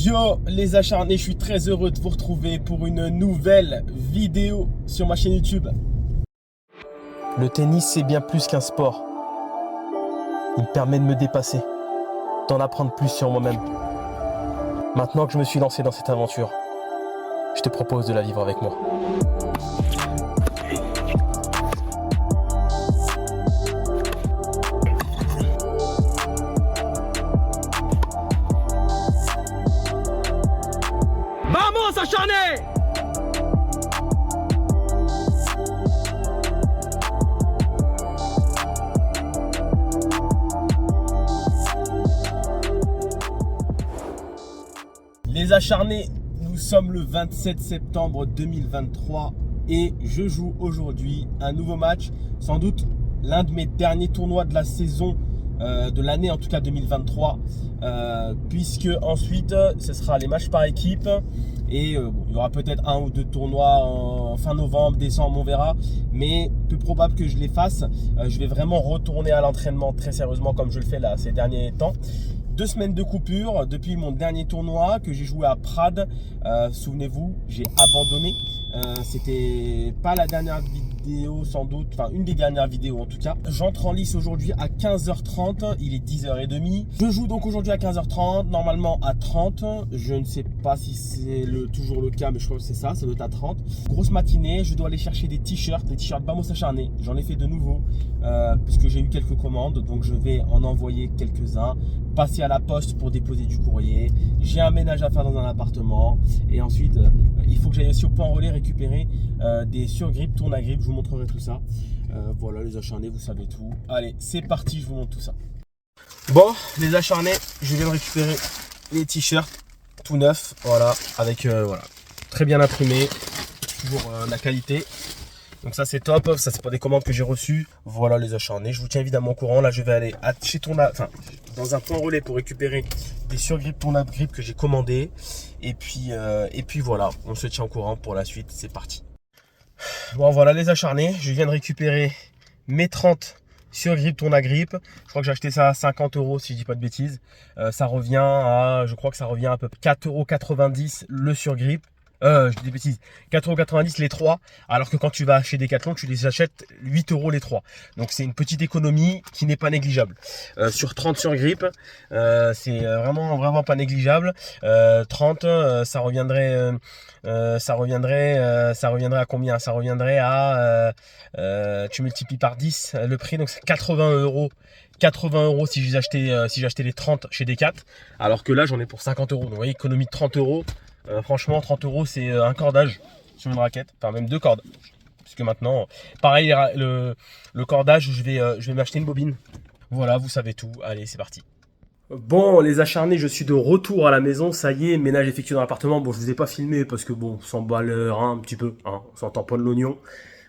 Yo les acharnés, je suis très heureux de vous retrouver pour une nouvelle vidéo sur ma chaîne YouTube. Le tennis, c'est bien plus qu'un sport. Il me permet de me dépasser, d'en apprendre plus sur moi-même. Maintenant que je me suis lancé dans cette aventure, je te propose de la vivre avec moi. Vamos acharnés! Les acharnés, nous sommes le 27 septembre 2023 et je joue aujourd'hui un nouveau match, sans doute l'un de mes derniers tournois de la saison, de l'année en tout cas 2023, puisque ensuite ce sera les matchs par équipe et il y aura peut-être un ou deux tournois en fin novembre, décembre, on verra, mais peu probable que je les fasse. Je vais vraiment retourner à l'entraînement très sérieusement comme je le fais là ces derniers temps. 2 semaines de coupure depuis mon dernier tournoi que j'ai joué à Prades. Souvenez-vous, j'ai abandonné. C'était pas la dernière vidéo sans doute, enfin une des dernières vidéos en tout cas. J'entre en lice aujourd'hui à 15h30, il est 10h30. Je joue donc aujourd'hui à 15h30, normalement à 30. Je ne sais pas si c'est toujours le cas, mais je crois que c'est ça doit être à 30. Grosse matinée, je dois aller chercher des t-shirts, les t-shirts Vamos acharnés. J'en ai fait de nouveau puisque j'ai eu quelques commandes, donc je vais en envoyer quelques-uns. Passer à la poste pour déposer du courrier. J'ai un ménage à faire dans un appartement. Et ensuite, il faut que j'aille aussi au point relais récupérer des surgrippes, tourne-à-grippe. Je vous montrerai tout ça. Voilà les acharnés, vous savez tout. Allez, c'est parti, je vous montre tout ça. Bon, les acharnés, je viens de récupérer les t-shirts tout neufs. Voilà, avec voilà, très bien imprimé. Toujours la qualité. Donc ça c'est top, ça c'est pas des commandes que j'ai reçues. Voilà les acharnés, je vous tiens évidemment au courant. Là je vais aller dans un point relais pour récupérer des surgrippes tourne-à-grippe que j'ai commandées. Et puis voilà, on se tient au courant pour la suite, c'est parti. Bon voilà les acharnés, je viens de récupérer mes 30 surgrippes tourne-à-grippe. Je crois que j'ai acheté ça à 50 € si je dis pas de bêtises. Ça revient à, je crois que ça revient à peu près 4,90 € le surgrippe. Je dis des bêtises, 4,90 € les 3, alors que quand tu vas chez Decathlon, tu les achètes 8 € les 3. Donc c'est une petite économie qui n'est pas négligeable. Sur 30 surgrippes, c'est vraiment pas négligeable. 30, ça reviendrait à combien? Ça reviendrait à, tu multiplies par 10 le prix, donc c'est 80 €. 80 € si j'achetais les 30 chez Decat, alors que là j'en ai pour 50 €. Donc vous voyez, économie de 30 €. Franchement 30 € c'est un cordage sur une raquette, enfin même 2 cordes, puisque maintenant pareil le cordage je vais m'acheter une bobine. Voilà, vous savez tout, allez c'est parti. Bon les acharnés, je suis de retour à la maison, ça y est, ménage effectué dans l'appartement. Bon je vous ai pas filmé parce que bon, on s'en bat un petit peu, hein, on s'entend pas de l'oignon.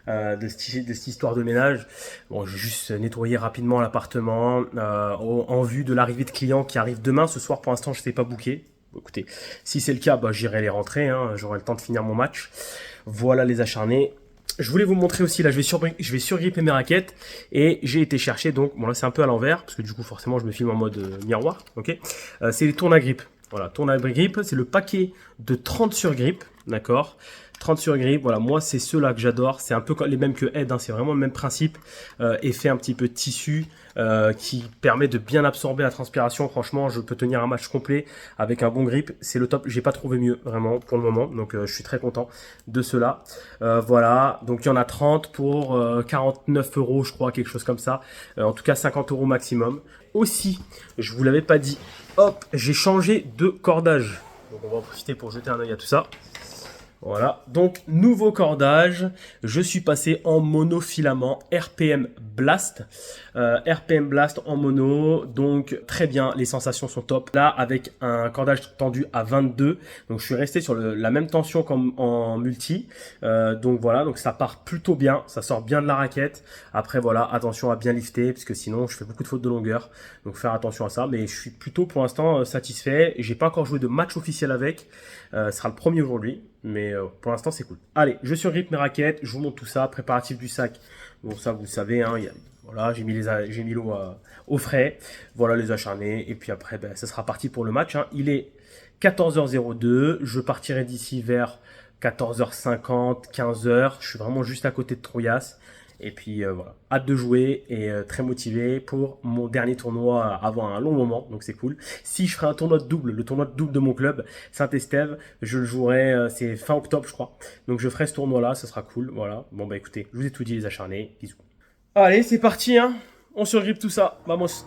De cette histoire de ménage. Bon, j'ai juste nettoyé rapidement l'appartement en vue de l'arrivée de clients qui arrivent demain. Ce soir, pour l'instant, je ne sais pas booker. Écoutez, si c'est le cas, bah, j'irai les rentrer. Hein, j'aurai le temps de finir mon match. Voilà les acharnés. Je voulais vous montrer aussi, là, je vais surgripper mes raquettes et j'ai été chercher, donc, bon là c'est un peu à l'envers, parce que du coup forcément je me filme en mode miroir, ok. C'est les tourne-à-grippe. Voilà, tourne-à-grippe, c'est le paquet de 30 surgrippes, d'accord. 30 surgrippes, voilà, moi c'est ceux-là que j'adore, c'est un peu les mêmes que Head, hein, c'est vraiment le même principe, effet un petit peu tissu qui permet de bien absorber la transpiration. Franchement, je peux tenir un match complet avec un bon grip, c'est le top, j'ai pas trouvé mieux vraiment pour le moment, donc je suis très content de cela. Voilà, donc il y en a 30 pour 49 € je crois, quelque chose comme ça, en tout cas 50 € maximum. Aussi, je vous l'avais pas dit, hop, j'ai changé de cordage, donc on va en profiter pour jeter un œil à tout ça. Voilà, donc nouveau cordage, je suis passé en monofilament RPM Blast, RPM Blast en mono, donc très bien, les sensations sont top. Là avec un cordage tendu à 22, donc je suis resté sur la même tension qu'en multi, donc voilà, donc ça part plutôt bien, ça sort bien de la raquette. Après voilà, attention à bien lifter, parce que sinon je fais beaucoup de fautes de longueur, donc faire attention à ça, mais je suis plutôt pour l'instant satisfait. J'ai pas encore joué de match officiel avec, ce sera le premier aujourd'hui. Mais pour l'instant c'est cool. Allez, je surgrippe mes raquettes, je vous montre tout ça, préparatif du sac. Bon ça vous le savez, hein, voilà, j'ai mis l'eau au frais. Voilà les acharnés. Et puis après, ben, ça sera parti pour le match. Hein. Il est 14h02. Je partirai d'ici vers 14h50, 15h. Je suis vraiment juste à côté de Trouillas. Et puis voilà, hâte de jouer et très motivé pour mon dernier tournoi avant un long moment, donc c'est cool. Si je ferai un tournoi de double, le tournoi de double de mon club, Saint-Estève, je le jouerai, c'est fin octobre je crois. Donc je ferai ce tournoi-là, ce sera cool, voilà. Bon bah écoutez, je vous ai tout dit les acharnés, bisous. Allez, c'est parti, hein. On surgrippe tout ça, vamos.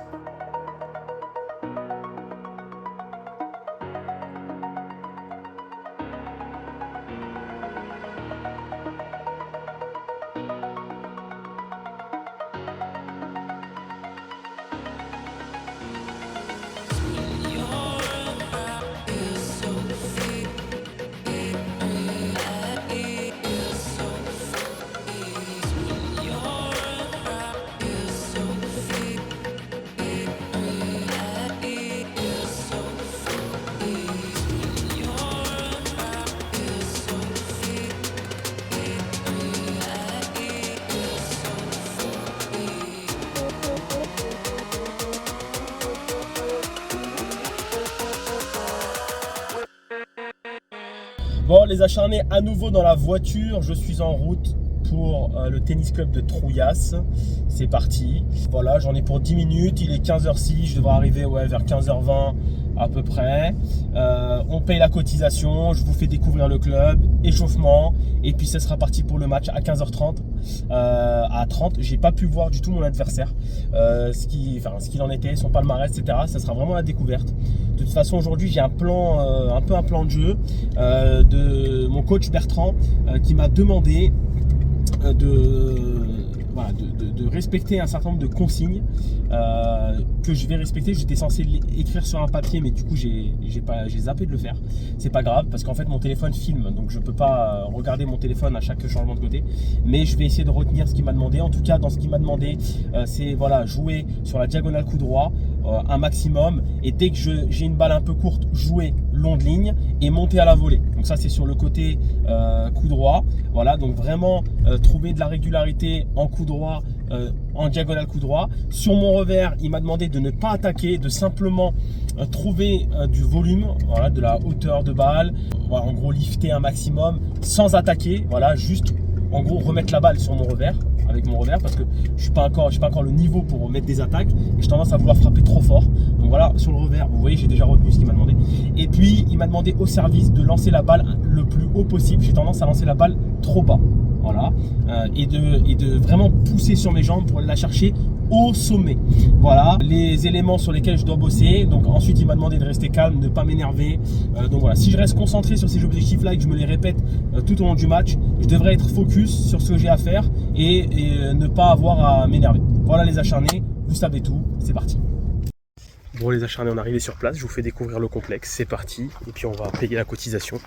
Bon, les acharnés, à nouveau dans la voiture, je suis en route pour le tennis club de Trouillas. C'est parti. Voilà, j'en ai pour 10 minutes, il est 15h06, je devrais arriver vers 15h20 à peu près. On paye la cotisation, je vous fais découvrir le club, échauffement, et puis ça sera parti pour le match à 15h30. À 30, j'ai pas pu voir du tout mon adversaire, ce qu'il en était, son palmarès, etc. Ça sera vraiment la découverte. De toute façon, aujourd'hui, j'ai un plan, un plan de jeu de mon coach Bertrand qui m'a demandé de respecter un certain nombre de consignes que je vais respecter. J'étais censé écrire sur un papier, mais du coup j'ai zappé de le faire. C'est pas grave parce qu'en fait mon téléphone filme, donc je peux pas regarder mon téléphone à chaque changement de côté. Mais je vais essayer de retenir ce qu'il m'a demandé. En tout cas, dans ce qu'il m'a demandé, c'est voilà, jouer sur la diagonale coup droit un maximum, et dès que j'ai une balle un peu courte, jouer longue ligne et monter à la volée. Donc ça c'est sur le côté coup droit. Voilà, donc vraiment trouver de la régularité en coup droit, en diagonale coup droit. Sur mon revers, il m'a demandé de ne pas attaquer, de simplement trouver du volume, voilà, de la hauteur de balle, voilà, en gros lifter un maximum sans attaquer, voilà, juste en gros remettre la balle sur mon revers, avec mon revers, parce que je n'ai pas encore le niveau pour mettre des attaques et j'ai tendance à vouloir frapper trop fort. Donc voilà, sur le revers, vous voyez, j'ai déjà retenu ce qu'il m'a demandé. Et puis il m'a demandé au service de lancer la balle le plus haut possible. J'ai tendance à lancer la balle trop bas, voilà, et de vraiment pousser sur mes jambes pour aller la chercher au sommet. Voilà les éléments sur lesquels je dois bosser. Donc ensuite il m'a demandé de rester calme, de ne pas m'énerver. Donc voilà, si je reste concentré sur ces objectifs là et que je me les répète tout au long du match, je devrais être focus sur ce que j'ai à faire et ne pas avoir à m'énerver. Voilà les acharnés, vous savez tout, c'est parti. Bon les acharnés, on est arrivé sur place, je vous fais découvrir le complexe, c'est parti. Et puis on va payer la cotisation.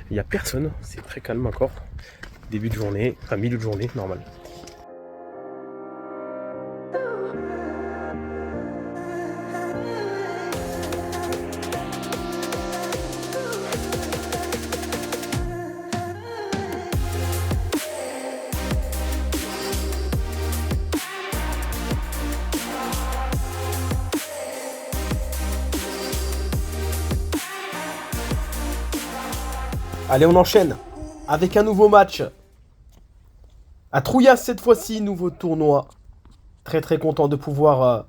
Il n'y a personne, c'est très calme encore. Début de journée, enfin milieu de journée, normal. Allez, on enchaîne avec un nouveau match à Trouillas cette fois-ci, nouveau tournoi. Très très content de pouvoir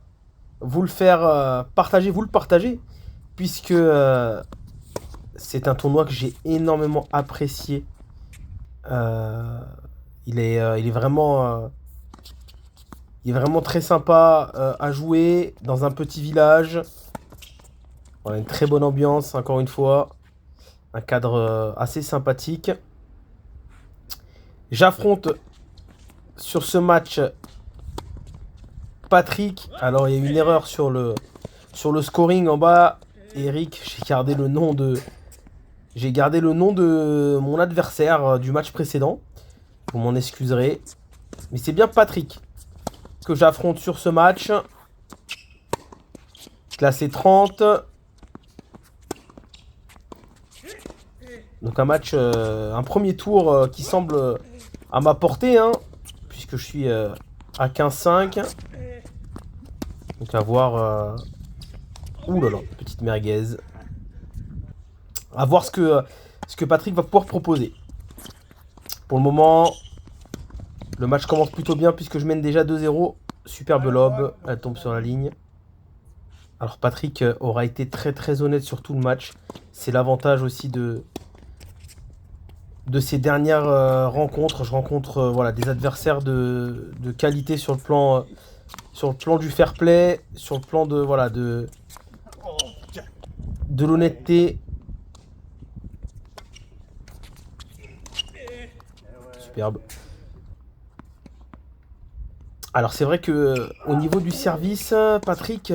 vous le faire partager, puisque c'est un tournoi que j'ai énormément apprécié. Il est vraiment très sympa à jouer dans un petit village. On a une très bonne ambiance, encore une fois. Un cadre assez sympathique. J'affronte sur ce match Patrick. Alors il y a eu une erreur sur le scoring en bas. Eric, j'ai gardé le nom de mon adversaire du match précédent. Vous m'en excuserez. Mais c'est bien Patrick que j'affronte sur ce match. Classé 30. Donc un match, un premier tour qui semble à ma portée, hein, puisque je suis à 15-5. Donc à voir... Ouh là là, petite merguez. À voir ce que Patrick va pouvoir proposer. Pour le moment, le match commence plutôt bien puisque je mène déjà 2-0. Superbe lob, elle tombe sur la ligne. Alors Patrick aura été très très honnête sur tout le match. C'est l'avantage aussi de ces dernières rencontres. Je rencontre voilà, des adversaires de qualité sur le plan du fair play, sur le plan de voilà de l'honnêteté. Superbe. Alors c'est vrai que au niveau du service, Patrick,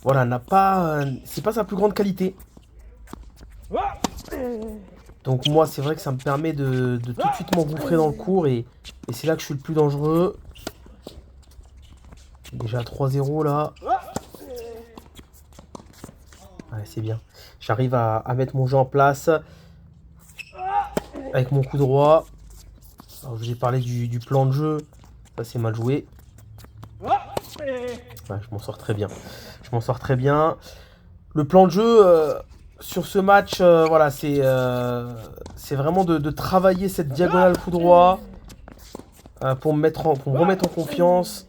voilà, n'a pas, c'est pas sa plus grande qualité. Donc moi, c'est vrai que ça me permet de tout de suite m'engouffrer dans le cours et c'est là que je suis le plus dangereux. Déjà 3-0 là. Ouais, c'est bien. J'arrive à mettre mon jeu en place avec mon coup droit. Alors, je vous ai parlé du plan de jeu. Ça, c'est mal joué. Ouais, je m'en sors très bien. Je m'en sors très bien. Le plan de jeu sur ce match, voilà, c'est vraiment de travailler cette diagonale coup droit pour me remettre en confiance.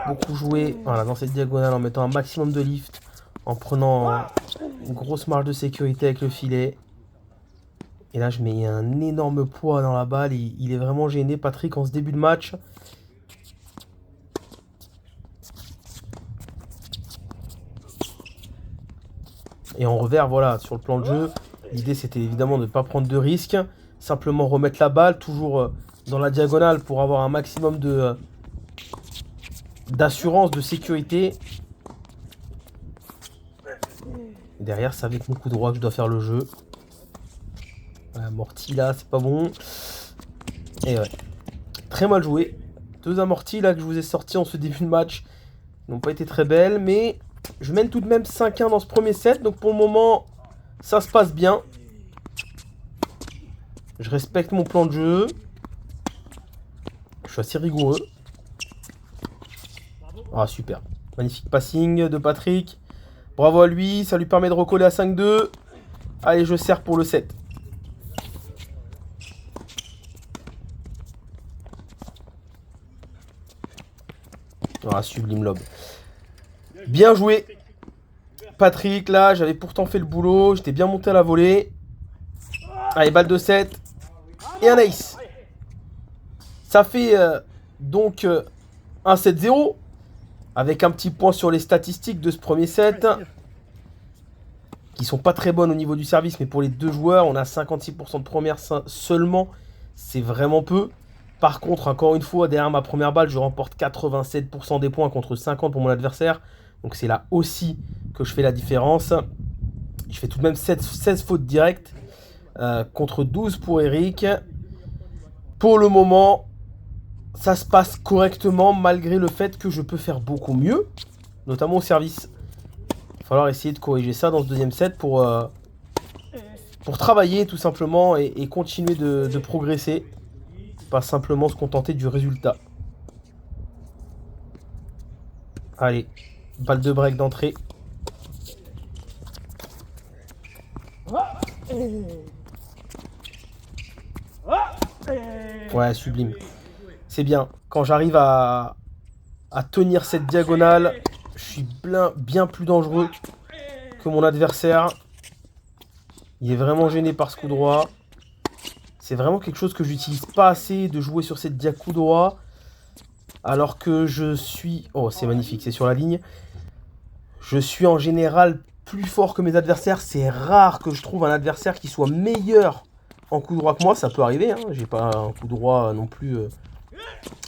Beaucoup jouer voilà, dans cette diagonale en mettant un maximum de lift, en prenant une grosse marge de sécurité avec le filet. Et là, je mets un énorme poids dans la balle. Il est vraiment gêné, Patrick, en ce début de match. Et en revers, voilà, sur le plan de jeu, l'idée, c'était évidemment de ne pas prendre de risques. Simplement remettre la balle, toujours dans la diagonale pour avoir un maximum d'assurance, de sécurité. Derrière, c'est avec mon coup droit que je dois faire le jeu. Amorti là, c'est pas bon. Et ouais, très mal joué. Deux amortis là que je vous ai sortis en ce début de match n'ont pas été très belles, mais je mène tout de même 5-1 dans ce premier set. Donc pour le moment, ça se passe bien. Je respecte mon plan de jeu. Je suis assez rigoureux. Ah super, magnifique passing de Patrick. Bravo à lui, ça lui permet de recoller à 5-2. Allez, je sers pour le set. Ah, sublime lob. Bien joué. Patrick, là, j'avais pourtant fait le boulot. J'étais bien monté à la volée. Allez, balle de 7. Et un ace. Ça fait donc un 7-0. Avec un petit point sur les statistiques de ce premier set. Qui sont pas très bonnes au niveau du service. Mais pour les deux joueurs, on a 56% de première seulement. C'est vraiment peu. Par contre, encore une fois, derrière ma première balle, je remporte 87% des points contre 50 pour mon adversaire. Donc c'est là aussi que je fais la différence. Je fais tout de même 16 fautes directes contre 12 pour Eric. Pour le moment, ça se passe correctement malgré le fait que je peux faire beaucoup mieux, notamment au service. Il va falloir essayer de corriger ça dans ce deuxième set pour travailler tout simplement et continuer de progresser. Pas simplement se contenter du résultat. Allez, balle de break d'entrée. Ouais, sublime. C'est bien. Quand j'arrive à tenir cette diagonale, je suis bien plus dangereux que mon adversaire. Il est vraiment gêné par ce coup droit. C'est vraiment quelque chose que j'utilise pas assez, de jouer sur cette dia coup droit. Alors que je suis... Oh, c'est magnifique, c'est sur la ligne. Je suis en général plus fort que mes adversaires. C'est rare que je trouve un adversaire qui soit meilleur en coup droit que moi. Ça peut arriver, hein. J'ai pas un coup droit non plus...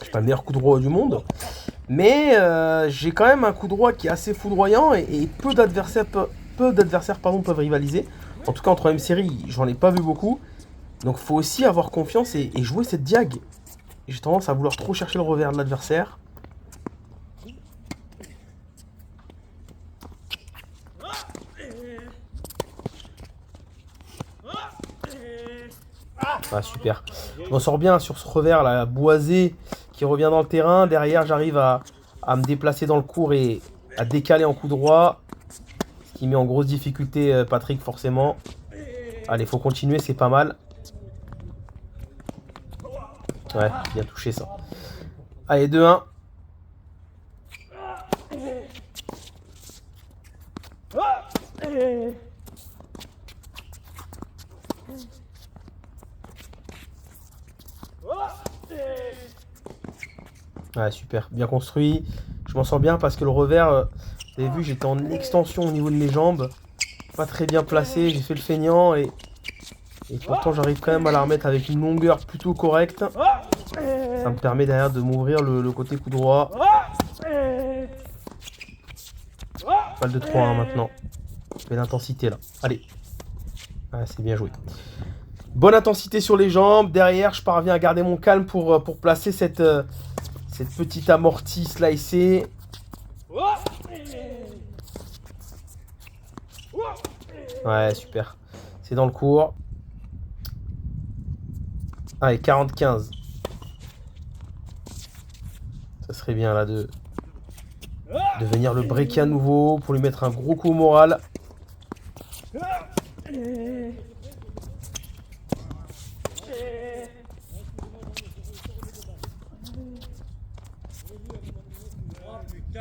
j'ai pas le meilleur coup droit du monde. Mais j'ai quand même un coup droit qui est assez foudroyant. Et peu d'adversaires peuvent rivaliser. En tout cas, en 3ème série, j'en ai pas vu beaucoup. Donc faut aussi avoir confiance et jouer cette diag. J'ai tendance à vouloir trop chercher le revers de l'adversaire. Ah super. Je m'en sors bien sur ce revers là, boisé qui revient dans le terrain. Derrière j'arrive à me déplacer dans le court et à décaler en coup droit. Ce qui met en grosse difficulté Patrick, forcément. Allez, faut continuer, c'est pas mal. Ouais, bien touché ça. Allez, 2-1. Ouais, super, bien construit. Je m'en sens bien parce que le revers, vous avez vu, j'étais en extension au niveau de mes jambes. Pas très bien placé, j'ai fait le feignant et pourtant j'arrive quand même à la remettre avec une longueur plutôt correcte. Ça me permet derrière de m'ouvrir le côté coup droit. Balle de 3 maintenant. Belle intensité là. Allez. Ah, c'est bien joué. Bonne intensité sur les jambes. Derrière, je parviens à garder mon calme pour placer cette petite amortie slicée. Ouais, super. C'est dans le cours. Allez, 40-15. Ça serait bien là de venir le breaker à nouveau pour lui mettre un gros coup au moral.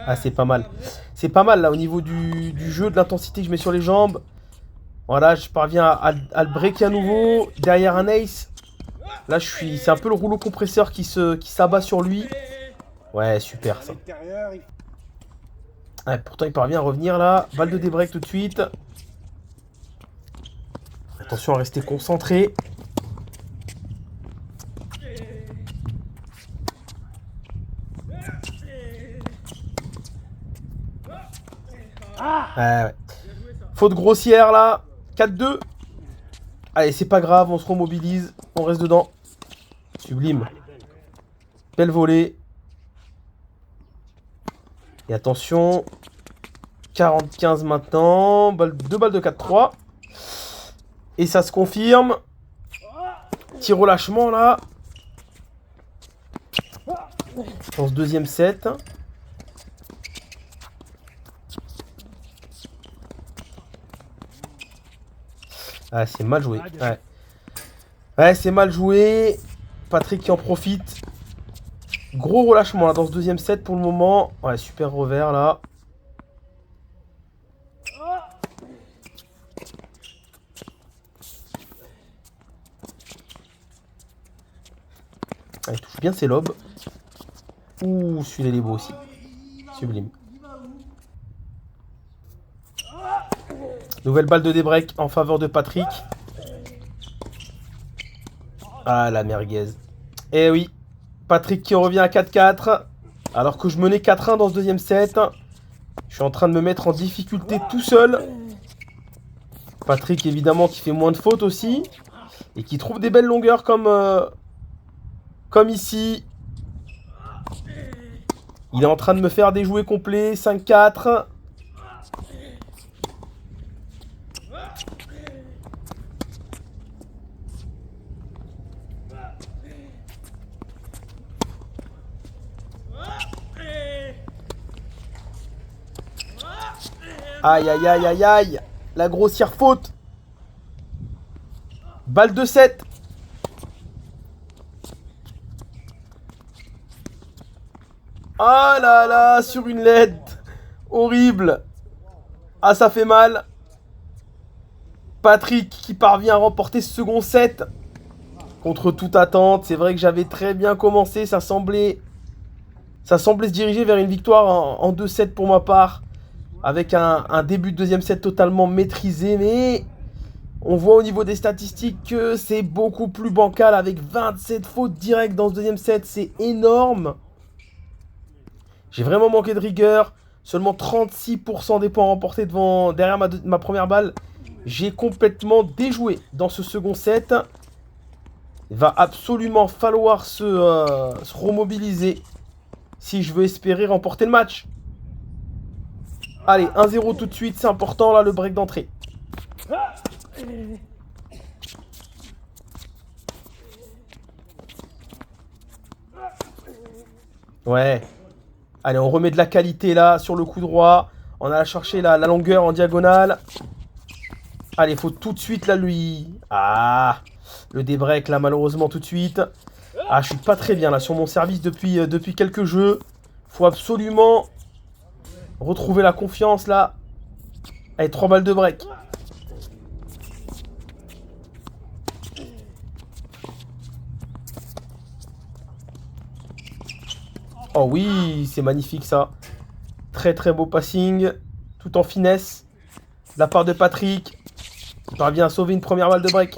Ah, c'est pas mal. C'est pas mal là au niveau du jeu, de l'intensité que je mets sur les jambes. Voilà, je parviens à le breaker à nouveau. Derrière un ace. Là, c'est un peu le rouleau compresseur qui s'abat sur lui. Ouais, super ça. Ouais, pourtant, il parvient à revenir là. Balle de débreak tout de suite. Attention à rester concentré. Ouais. Faute grossière là. 4-2. Allez, c'est pas grave, on se remobilise. On reste dedans. Sublime. Belle volée. Et attention. 40-15 maintenant. Deux balles de 4-3. Et ça se confirme. Petit relâchement là. Dans ce deuxième set. Ah, c'est mal joué. Ouais, ouais, c'est mal joué. Patrick qui en profite. Gros relâchement là dans ce deuxième set pour le moment. Ouais, super revers là. Ah, il touche bien ses lobes. Ouh, celui-là il est beau aussi. Sublime. Nouvelle balle de débreak en faveur de Patrick. Ah, la merguez. Eh oui. Patrick qui revient à 4-4. Alors que je menais 4-1 dans ce deuxième set. Je suis en train de me mettre en difficulté tout seul. Patrick, évidemment, qui fait moins de fautes aussi. Et qui trouve des belles longueurs comme ici. Il est en train de me faire des jouets complets. 5-4. Aïe, aïe, aïe, aïe, aïe. La grossière faute. Balle de 7. Ah là là, sur une LED. Horrible. Ah, ça fait mal. Patrick qui parvient à remporter ce second set. Contre toute attente. C'est vrai que j'avais très bien commencé. Ça semblait se diriger vers une victoire en 2-7 pour ma part. Avec un début de deuxième set totalement maîtrisé. Mais on voit au niveau des statistiques que c'est beaucoup plus bancal. Avec 27 fautes directes dans ce deuxième set. C'est énorme. J'ai vraiment manqué de rigueur. Seulement 36% des points remportés derrière ma première balle. J'ai complètement déjoué dans ce second set. Il va absolument falloir se remobiliser si je veux espérer remporter le match. Allez, 1-0 tout de suite, c'est important là le break d'entrée. Ouais. Allez, on remet de la qualité là sur le coup droit. On a cherché la longueur en diagonale. Allez, faut tout de suite là lui. Ah, le débreak là malheureusement tout de suite. Ah, je suis pas très bien là sur mon service depuis quelques jeux. Faut absolument retrouver la confiance là. Allez, 3 balles de break. Oh oui, c'est magnifique ça. Très très beau passing. Tout en finesse. De la part de Patrick. Il parvient à sauver une première balle de break.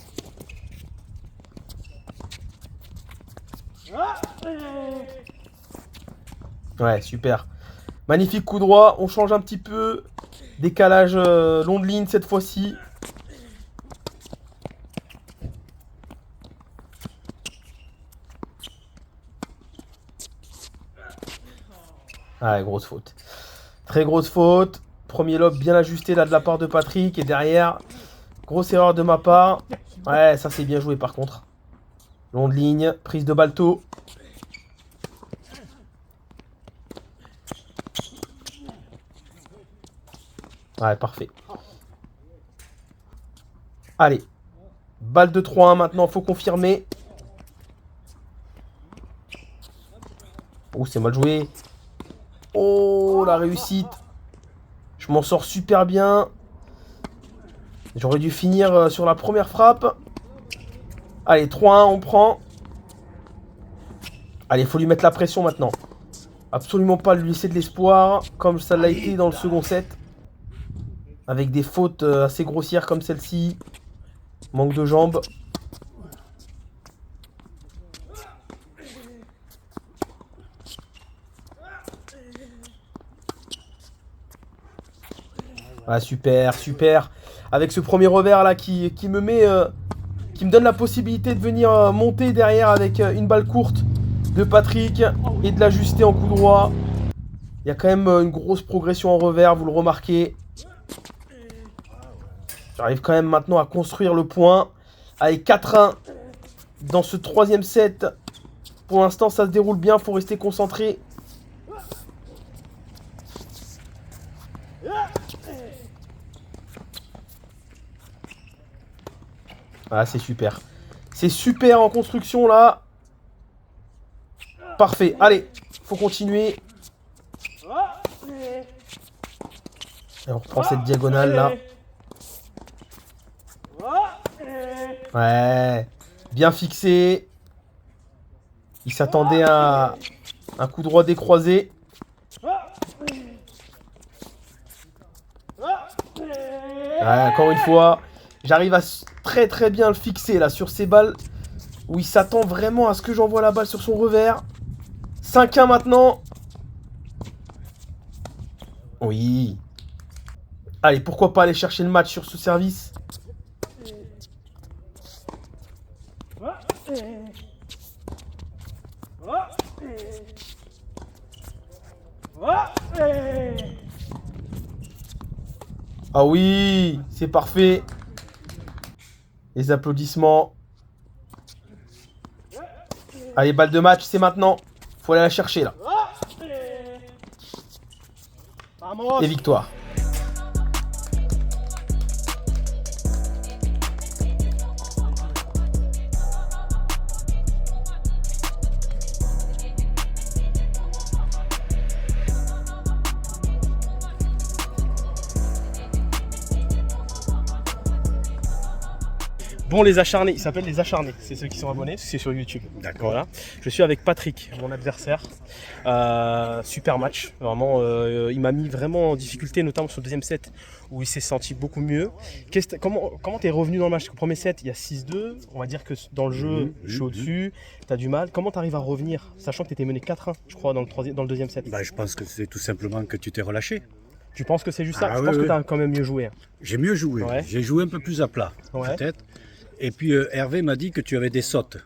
Ouais, super. Magnifique coup droit. On change un petit peu. Décalage long de ligne cette fois-ci. Ah, grosse faute. Très grosse faute. Premier lob bien ajusté là de la part de Patrick. Et derrière, grosse erreur de ma part. Ouais, ça c'est bien joué par contre. Long de ligne. Prise de balto. Ouais, parfait. Allez. Balle de 3-1 maintenant, faut confirmer. Oh, c'est mal joué. Oh, la réussite. Je m'en sors super bien. J'aurais dû finir sur la première frappe. Allez, 3-1, on prend. Allez, faut lui mettre la pression maintenant. Absolument pas lui laisser de l'espoir, comme ça l'a été dans le second set. Avec des fautes assez grossières comme celle-ci. Manque de jambes. Ah, super, super. Avec ce premier revers là qui me met... qui me donne la possibilité de venir monter derrière avec une balle courte de Patrick et de l'ajuster en coup droit. Il y a quand même une grosse progression en revers, vous le remarquez. J'arrive quand même maintenant à construire le point. Allez, 4-1 dans ce troisième set. Pour l'instant, ça se déroule bien, il faut rester concentré. Ah, c'est super. C'est super en construction, là. Parfait. Allez, faut continuer. Et on reprend cette diagonale, là. Ouais. Bien fixé. Il s'attendait à un coup droit décroisé. Ouais, encore une fois, j'arrive à très très bien le fixer là sur ces balles où il s'attend vraiment à ce que j'envoie la balle sur son revers. 5-1 maintenant. Oui. Allez, pourquoi pas aller chercher le match sur ce service. Ah oui, c'est parfait. Les applaudissements. Allez, balle de match, c'est maintenant. Faut aller la chercher là. Et victoire. Bon, les acharnés, ils s'appellent les acharnés, c'est ceux qui sont abonnés, c'est sur YouTube. D'accord. Voilà. Je suis avec Patrick, mon adversaire. Super match, vraiment. Il m'a mis vraiment en difficulté, notamment sur le deuxième set où il s'est senti beaucoup mieux. Comment t'es revenu dans le match? Au premier set, il y a 6-2. On va dire que dans le jeu, je suis au-dessus. T'as du mal. Comment t'arrives à revenir, sachant que t'étais mené 4-1, je crois, dans le deuxième set? Bah, je pense que c'est tout simplement que tu t'es relâché. Tu penses que c'est juste ça? Ah Je oui, pense que oui. t'as quand même mieux joué. Hein. J'ai mieux joué. Ouais. J'ai joué un peu plus à plat, Ouais. peut-être. Et puis Hervé m'a dit que tu avais des sautes.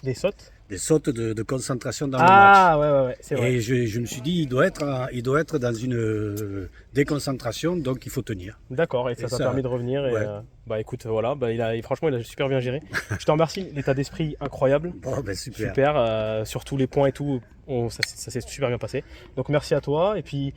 Des sautes? des sautes de concentration dans le match. Ah, ouais, c'est vrai. Et je me suis dit, il doit être dans une déconcentration, donc il faut tenir. D'accord, et ça t'a permis de revenir. Et, ouais. Bah écoute, voilà, bah, franchement, il a super bien géré. Je te remercie, l'état d'esprit incroyable. Bon, ben super. Super, sur tous les points et tout, ça s'est super bien passé. Donc merci à toi. Et puis,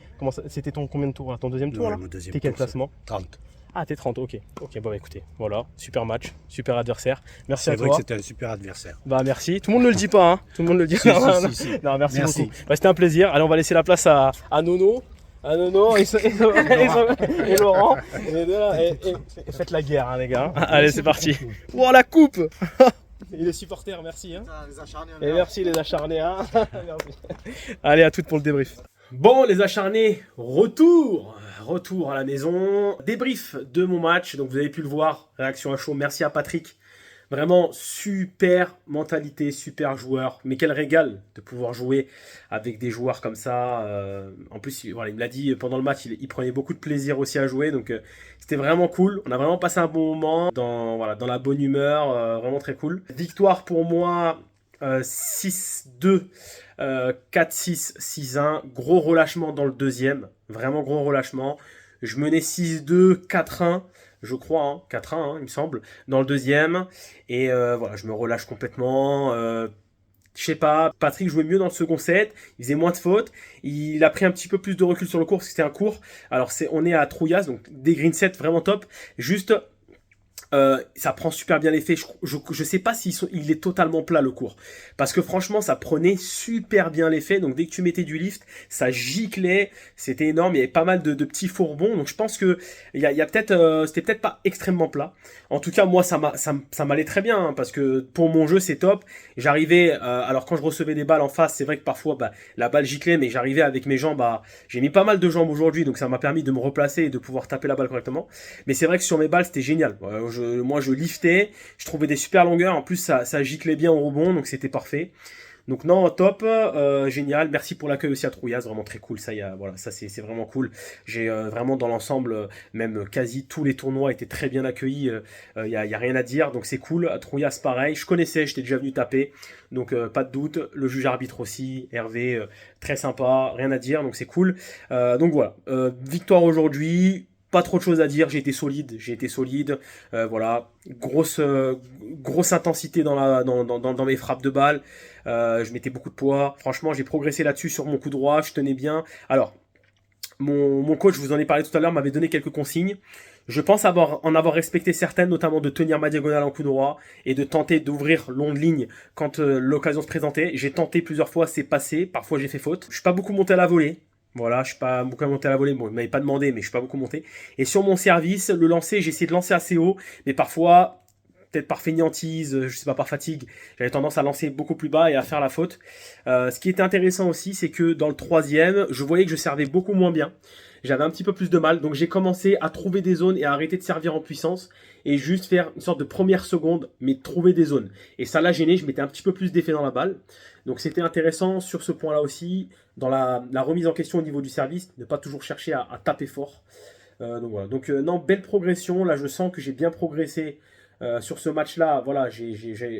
c'était ton combien de tours là? Ton deuxième tour Ouais, là? mon deuxième T'es quel tour, classement? 30. Ah, t'es 30, ok. Ok, bon, bah, écoutez, voilà, super match, super adversaire. Merci à C'est vrai toi. que c'était un super adversaire. Bah merci. Tout le monde ne le dit pas, hein. Tout le monde le dit. Si, si, si. Non, merci beaucoup. Bah, c'était un plaisir. Allez, on va laisser la place à Nono. À Nono et Laurent. Et les deux, là, et faites la guerre, hein, les gars. Allez, c'est parti. Oh, la coupe. Et les supporters, merci. Hein. Et merci les acharnés. Hein. Merci. Allez, à toutes pour le débrief. Bon, les acharnés, retour à la maison. Débrief de mon match. Donc, vous avez pu le voir, réaction à chaud. Merci à Patrick. Vraiment, super mentalité, super joueur. Mais quel régal de pouvoir jouer avec des joueurs comme ça. En plus, voilà, il me l'a dit pendant le match, il prenait beaucoup de plaisir aussi à jouer. Donc, c'était vraiment cool. On a vraiment passé un bon moment dans la bonne humeur. Vraiment très cool. Victoire pour moi, 6-2. 4-6, 6-1, gros relâchement dans le deuxième, vraiment gros relâchement. Je menais 6-2, 4-1, je crois, hein, 4-1, hein, il me semble, dans le deuxième. Et voilà, je me relâche complètement. Je sais pas, Patrick jouait mieux dans le second set, il faisait moins de fautes, il a pris un petit peu plus de recul sur le court parce que c'était un court. Alors on est à Trouillas, donc des green sets vraiment top. Juste, ça prend super bien l'effet. Je sais pas il est totalement plat le court. Parce que franchement, ça prenait super bien l'effet. Donc dès que tu mettais du lift, ça giclait. C'était énorme. Il y avait pas mal de petits fourbons. Donc je pense que il y a peut-être, c'était peut-être pas extrêmement plat. En tout cas, moi, ça m'allait très bien. Hein, parce que pour mon jeu, c'est top. J'arrivais, alors quand je recevais des balles en face, c'est vrai que parfois, la balle giclait. Mais j'arrivais avec mes jambes j'ai mis pas mal de jambes aujourd'hui. Donc ça m'a permis de me replacer et de pouvoir taper la balle correctement. Mais c'est vrai que sur mes balles, c'était génial. Moi je liftais, je trouvais des super longueurs, en plus ça giclait bien au rebond, donc c'était parfait. Donc non, top, génial, merci pour l'accueil aussi à Trouillas, vraiment très cool, voilà, ça c'est vraiment cool. J'ai vraiment dans l'ensemble, même quasi tous les tournois étaient très bien accueillis, y a rien à dire, donc c'est cool. À Trouillas pareil, je connaissais, j'étais déjà venu taper, donc pas de doute. Le juge arbitre aussi, Hervé, très sympa, rien à dire, donc c'est cool. Donc voilà, victoire aujourd'hui. Pas trop de choses à dire, j'ai été solide, voilà, grosse intensité dans mes frappes de balle, je mettais beaucoup de poids, franchement j'ai progressé là-dessus sur mon coup droit, je tenais bien. Alors, mon coach, je vous en ai parlé tout à l'heure, m'avait donné quelques consignes, je pense en avoir respecté certaines, notamment de tenir ma diagonale en coup droit et de tenter d'ouvrir longue ligne quand l'occasion se présentait. J'ai tenté plusieurs fois, c'est passé, parfois j'ai fait faute. Je suis pas beaucoup monté à la volée. Voilà, je suis pas beaucoup monté à la volée. Bon, il m'avait pas demandé, mais je suis pas beaucoup monté. Et sur mon service, le lancer, j'ai essayé de lancer assez haut, mais parfois, peut-être par fainéantise, je sais pas, par fatigue, j'avais tendance à lancer beaucoup plus bas et à faire la faute. Ce qui était intéressant aussi, c'est que dans le troisième, je voyais que je servais beaucoup moins bien. J'avais un petit peu plus de mal, donc j'ai commencé à trouver des zones et à arrêter de servir en puissance et juste faire une sorte de première seconde, mais trouver des zones. Et ça l'a gêné, je mettais un petit peu plus d'effet dans la balle. Donc c'était intéressant sur ce point-là aussi, dans la remise en question au niveau du service, ne pas toujours chercher à taper fort. Donc voilà, donc non, belle progression, là je sens que j'ai bien progressé sur ce match-là. Voilà,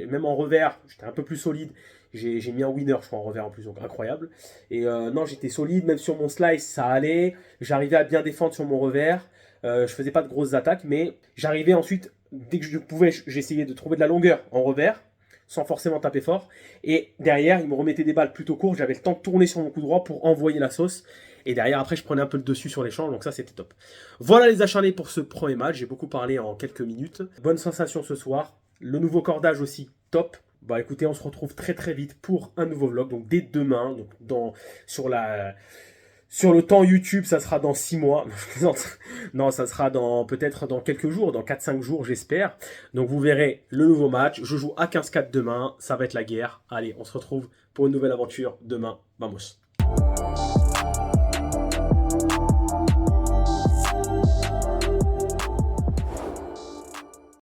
même en revers, j'étais un peu plus solide. J'ai mis un winner, je crois, en revers en plus, donc incroyable. Et non, j'étais solide, même sur mon slice, ça allait. J'arrivais à bien défendre sur mon revers. Je faisais pas de grosses attaques, mais j'arrivais ensuite, dès que je pouvais, j'essayais de trouver de la longueur en revers, sans forcément taper fort. Et derrière, il me remettait des balles plutôt courtes. J'avais le temps de tourner sur mon coup droit pour envoyer la sauce. Et derrière, après, je prenais un peu le dessus sur l'échange, donc ça, c'était top. Voilà les acharnés pour ce premier match. J'ai beaucoup parlé en quelques minutes. Bonne sensation ce soir. Le nouveau cordage aussi, top. Bah écoutez, on se retrouve très très vite pour un nouveau vlog. Donc dès demain, donc sur le temps YouTube, ça sera dans 6 mois. Non, ça sera peut-être dans quelques jours, dans 4-5 jours, j'espère. Donc vous verrez le nouveau match. Je joue à 15-4 demain. Ça va être la guerre. Allez, on se retrouve pour une nouvelle aventure demain. Vamos.